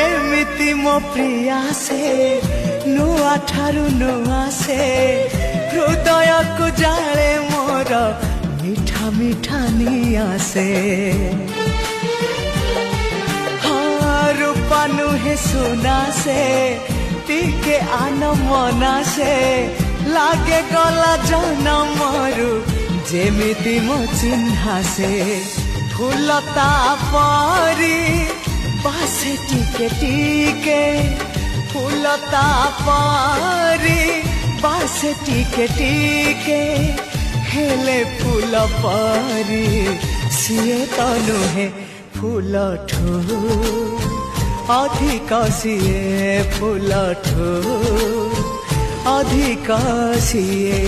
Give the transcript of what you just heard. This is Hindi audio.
एमिति मो प्रिया से नुआ ठारू नुआ से हृदय को जाले मोर मीठा मीठा निया से हाँ रूपा नुहे सुना से टिके आन मना से लागे गला जनमरु जेमिति मो चिन्हा से फूलता परी बासे टिके टिके फूलता परी बासे टिके टिके हेले फूल परी सिए तो नुहे फूल ठू अधिक सिए फूल ठू अधिक सिए।